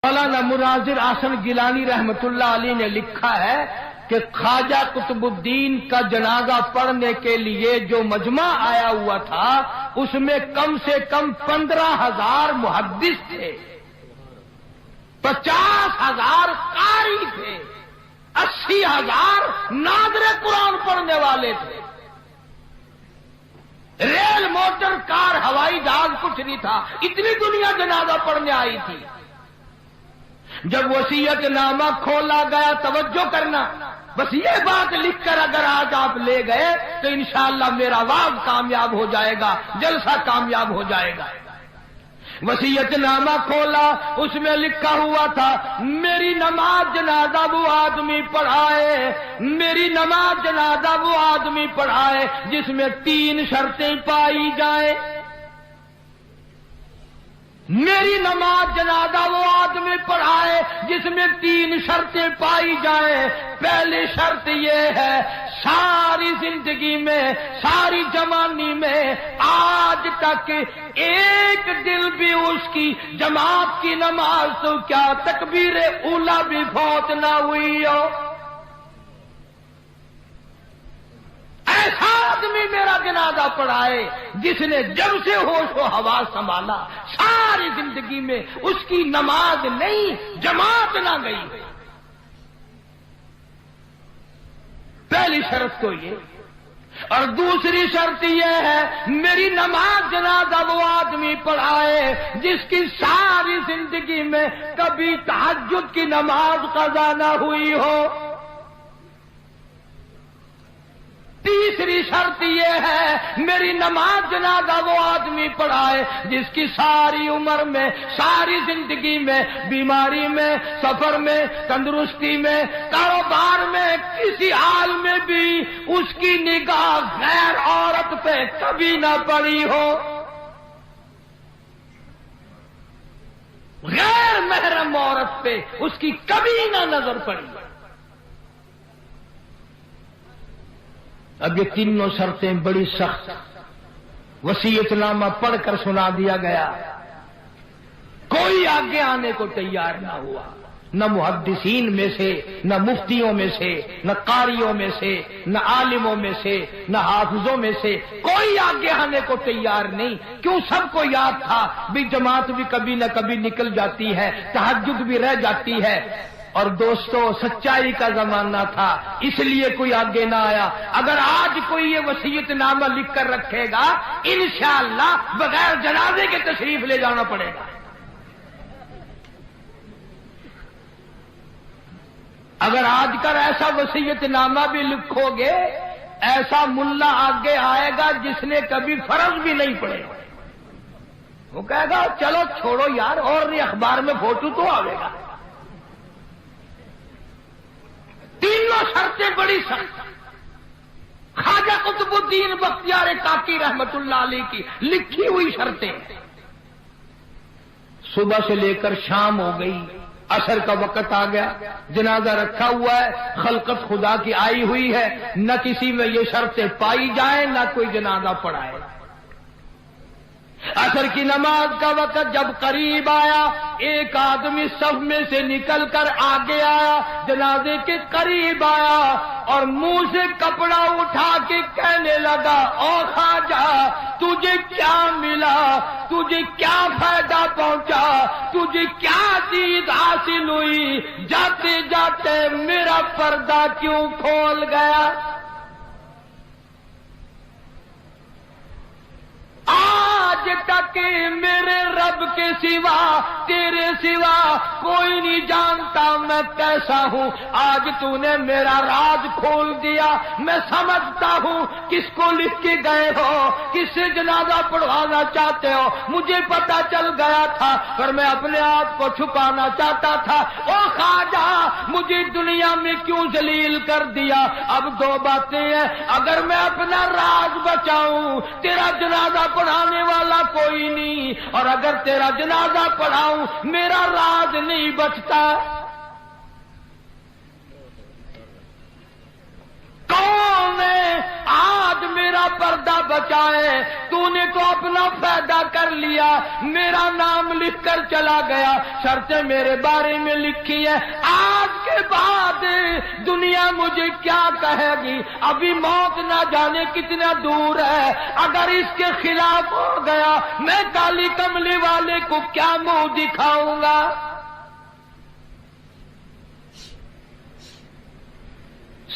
مولانا مناظر احسن گیلانی رحمت اللہ علیہ نے لکھا ہے کہ خواجہ قطب الدین کا جنازہ پڑھنے کے لیے جو مجمع آیا ہوا تھا اس میں کم سے کم 15,000 محدث تھے، 50,000 قاری تھے، 80,000 ناظر قرآن پڑھنے والے تھے۔ ریل، موٹر، کار، ہوائی جہاز کچھ نہیں تھا، اتنی دنیا جنازہ پڑھنے آئی تھی۔ جب وصیت نامہ کھولا گیا، توجہ کرنا، بس یہ بات لکھ کر اگر آج آپ لے گئے تو انشاءاللہ میرا وعظ کامیاب ہو جائے گا، جلسہ کامیاب ہو جائے گا۔ وصیت نامہ کھولا، اس میں لکھا ہوا تھا میری نماز جنازہ وہ آدمی پڑھائے، میری نماز جنازہ وہ آدمی پڑھائے جس میں 3 شرطیں پائی جائیں۔ میری نماز جنازہ وہ آدمی پڑھائے جس میں 3 شرطیں پائی جائیں۔ پہلی شرط یہ ہے ساری زندگی میں، ساری جوانی میں آج تک ایک دل بھی اس کی جماعت کی نماز تو کیا تکبیر اولا بھی فوت نہ ہوئی ہو۔ ایسا آدمی میرا جنازہ پڑھائے جس نے جب سے ہوش و حواس سنبھالا ساری زندگی میں اس کی نماز نہیں، جماعت نہ گئی۔ پہلی شرط تو یہ، اور دوسری شرط یہ ہے میری نماز جنازہ وہ آدمی پڑھائے جس کی ساری زندگی میں کبھی تہجد کی نماز قضا نہ ہوئی ہو۔ تیسری شرط یہ ہے میری نماز جنازہ وہ آدمی پڑھائے جس کی ساری عمر میں، ساری زندگی میں، بیماری میں، سفر میں، تندرستی میں، کاروبار میں، کسی حال میں بھی اس کی نگاہ غیر عورت پہ کبھی نہ پڑی ہو، غیر محرم عورت پہ اس کی کبھی نہ نظر پڑی۔ اب یہ تینوں شرطیں بڑی سخت، وصیت نامہ پڑھ کر سنا دیا گیا، کوئی آگے آنے کو تیار نہ ہوا، نہ محدثین میں سے، نہ مفتیوں میں سے، نہ قاریوں میں سے، نہ عالموں میں سے، نہ حافظوں میں سے، کوئی آگے آنے کو تیار نہیں۔ کیوں؟ سب کو یاد تھا بھی جماعت بھی کبھی نہ کبھی نکل جاتی ہے، تہجد بھی رہ جاتی ہے، اور دوستو سچائی کا زمانہ تھا اس لیے کوئی آگے نہ آیا۔ اگر آج کوئی یہ وصیت نامہ لکھ کر رکھے گا انشاءاللہ بغیر جنازے کے تشریف لے جانا پڑے گا۔ اگر آج کر ایسا وصیت نامہ بھی لکھو گے، ایسا ملا آگے آئے گا جس نے کبھی فرض بھی نہیں پڑے، وہ کہے گا چلو چھوڑو یار، اور نہیں اخبار میں فوٹو تو آئے گا۔ تینوں شرطیں بڑی سخت، خواجہ قطب الدین بختیار کاکی رحمت اللہ علیہ کی لکھی ہوئی شرطیں۔ صبح سے لے کر شام ہو گئی، عصر کا وقت آ گیا، جنازہ رکھا ہوا ہے، خلقت خدا کی آئی ہوئی ہے، نہ کسی میں یہ شرطیں پائی جائیں، نہ کوئی جنازہ پڑھائے۔ عصر کی نماز کا وقت جب قریب آیا، ایک آدمی صف میں سے نکل کر آگے آیا، جنازے کے قریب آیا اور منہ سے کپڑا اٹھا کے کہنے لگا او خواجہ تجھے کیا ملا، تجھے کیا فائدہ پہنچا، تجھے کیا چیز حاصل ہوئی، جاتے جاتے میرا پردہ کیوں کھول گیا؟ آج تک میرے رب کے سوا، تیرے سوا کوئی نہیں جانتا میں کیسا ہوں، آج تو نے میرا راز کھول دیا، میں سمجھتا ہوں کس کو لکھ کے گئے ہو، کس سے جنازہ پڑھوانا چاہتے ہو، مجھے پتا چل گیا تھا پر میں اپنے آپ کو چھپانا چاہتا تھا۔ او خواجہ مجھے دنیا میں کیوں ذلیل کر دیا؟ اب 2 باتیں ہیں، اگر میں اپنا راز بچاؤں تیرا جنازہ پڑھانے والا کوئی نہیں، اور اگر تیرا جنازہ پڑھاؤں میرا راز نہیں بچتا۔ کون ہے آج میرا پردہ بچائے، تو نے تو اپنا فائدہ کر لیا، میرا نام لکھ کر چلا گیا، شرطیں میرے بارے میں لکھی ہے، آج کے بعد دنیا مجھے کیا کہے گی؟ ابھی موت نہ جانے کتنا دور ہے، اگر اس کے خلاف ہو گیا میں کالی کملی والے کو کیا منہ دکھاؤں گا؟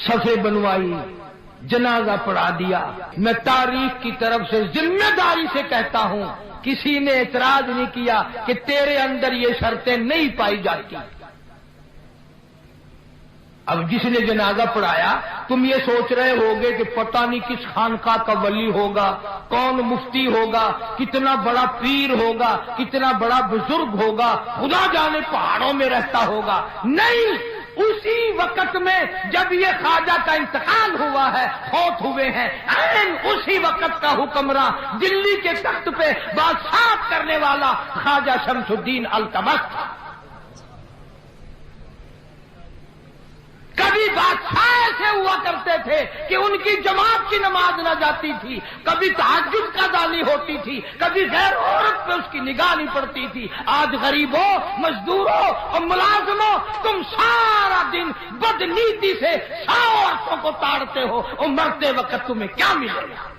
صفے بنوائی، جنازہ پڑھا دیا۔ میں تاریخ کی طرف سے ذمہ داری سے کہتا ہوں، کسی نے اعتراض نہیں کیا کہ تیرے اندر یہ شرطیں نہیں پائی جاتی۔ اب جس نے جنازہ پڑھایا، تم یہ سوچ رہے ہوگے کہ پتہ نہیں کس خانقاہ کا ولی ہوگا، کون مفتی ہوگا، کتنا بڑا پیر ہوگا، کتنا بڑا بزرگ ہوگا، خدا جانے پہاڑوں میں رہتا ہوگا۔ نہیں، اسی وقت میں جب یہ خواجہ کا انتقال ہوا ہے، فوت ہوئے ہیں، اسی وقت کا حکمراں، دلی کے تخت پہ بادشاہ کرنے والا خواجہ شمس الدین التمش تھا۔ کبھی بادشاہ ایسے ہوا کرتے تھے کہ ان کی جماعت کی نماز نہ جاتی تھی، کبھی تہجد قضا نہیں ہوتی تھی، کبھی غیر عورت پہ اس کی نگاہ نہیں پڑتی تھی۔ آج غریبوں، مزدوروں اور ملازموں، تم سارا دن بدنیتی سے 100 عورتوں کو تاڑتے ہو، اور مرتے وقت تمہیں کیا ملے گا؟